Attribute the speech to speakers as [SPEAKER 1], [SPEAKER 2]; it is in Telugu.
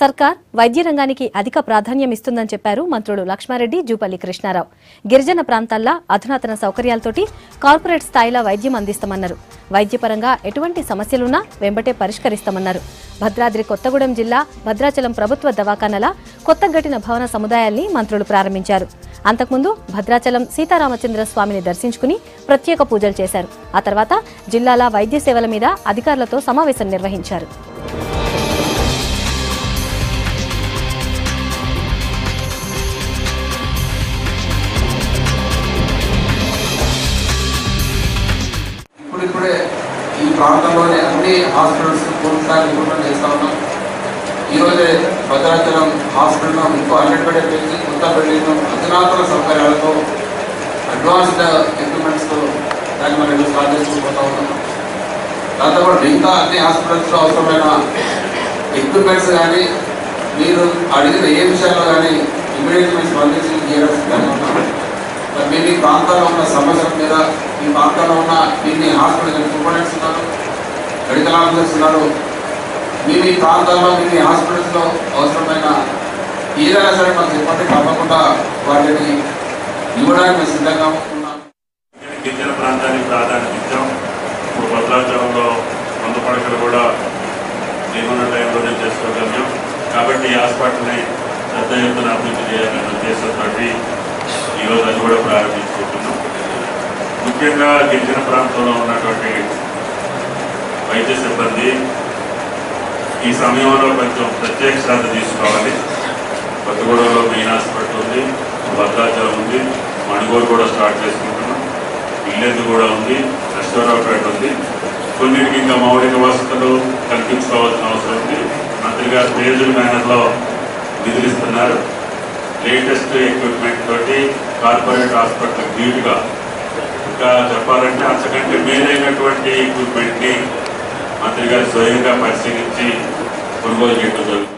[SPEAKER 1] సర్కార్ వైద్య రంగానికి అధిక ప్రాధాన్యం ఇస్తుందని చెప్పారు మంత్రులు లక్ష్మారెడ్డి, జూపల్లి కృష్ణారావు. గిరిజన ప్రాంతాల్లో అధునాతన సౌకర్యాలతోటి కార్పొరేట్ స్థాయిలో వైద్యం అందిస్తామన్నారు. వైద్యపరంగా ఎటువంటి సమస్యలున్నా వెంబటే పరిష్కరిస్తామన్నారు. భద్రాద్రి కొత్తగూడెం జిల్లా భద్రాచలం ప్రభుత్వ దవాఖానల కొత్తగట్టిన భవన సముదాయాల్ని మంత్రులు ప్రారంభించారు. అంతకుముందు భద్రాచలం సీతారామచంద్ర స్వామిని దర్శించుకుని ప్రత్యేక పూజలు చేశారు. ఆ తర్వాత జిల్లాల వైద్య సేవల మీద అధికారులతో సమావేశం నిర్వహించారు.
[SPEAKER 2] ఇప్పుడే ఈ ప్రాంతంలోనే అన్ని హాస్పిటల్స్ పూర్తిస్థాయి ఇంప్రూవ్మెంట్ చేస్తూ ఉన్నాం. ఈరోజే భద్రాచలం హాస్పిటల్లో ఇంకో 100 బెడ్ పెంచి కొత్త బిల్డింగ్ అధునాతన సౌకర్యాలతో అడ్వాన్స్డ్ ఎక్విప్మెంట్స్తో దాన్ని మనం స్టార్ట్ చేసుకుపోతూ ఉన్నాం. దాంతోపాటు మిగతా అన్ని హాస్పిటల్స్లో అవసరమైన ఎక్విప్మెంట్స్ కానీ మీరు అడిగిన ఏ విషయాల్లో కానీ ఇమీడియట్గా మేము స్పందించి సిద్ధంగా ఉన్నాం. మీ ప్రాంతాల్లో ఉన్న సమస్యల మీద ఈ ప్రాంతాల్లో ఉన్న ఇన్ని హాస్పిటల్ సూపరింటెండెంట్స్ ఉన్నారు, మెడికల్ ఆఫీసర్స్ ఉన్నారు. మీ ప్రాంతాల్లో మీ హాస్పిటల్స్లో అవసరమైన ఏదైనా సరే మాకు చెప్పండి, తప్పకుండా వాటిని ఇవ్వడానికి మేము సిద్ధంగా ఉన్నాం.
[SPEAKER 3] గిరిజన ప్రాంతానికి ప్రాధాన్యత ఇచ్చాం. ఇప్పుడు భద్రాచలంలో 100 పడకలు కూడా ఏమన్నా టైంలోనే చేసుకోగలిగాం. కాబట్టి ఈ హాస్పిటల్ని పెద్ద ఎత్తున అభివృద్ధి చేయాలనే ఉద్దేశంతో ఈరోజు అది కూడా ప్రారంభించుకుంటున్నాం. ముఖ్యంగా గిరిజన ప్రాంతంలో ఉన్నటువంటి వైద్య సిబ్బంది ఈ సమయంలో కొంచెం ప్రత్యేక శ్రద్ధ తీసుకోవాలి. కొత్తగూడెంలో మెయిన్ హాస్పిటల్ ఉంది, భద్రాచలం ఉంది, మణుగూరు కూడా స్టార్ట్ చేసుకుంటున్నాం, ఇల్లెందు కూడా ఉంది, నరసింహరావుపేట ఉంది. కొన్నిటికి ఇంకా మౌలిక వసతులు కల్పించుకోవాల్సిన అవసరం ఉంది. మంత్రి గారు ఫేజ్డ్ మేనర్లో నిధులిస్తున్నారు. లేటెస్ట్ ఎక్విప్మెంట్ తోటి కార్పొరేట్ హాస్పిటల్ ధీటుగా, ఇంకా చెప్పాలంటే అంతకంటే మేలైనటువంటి ఎక్విప్మెంట్ని మంత్రి గారు స్వయంగా పరిశీలించి కొనుగోలు చేయడం జరుగుతుంది.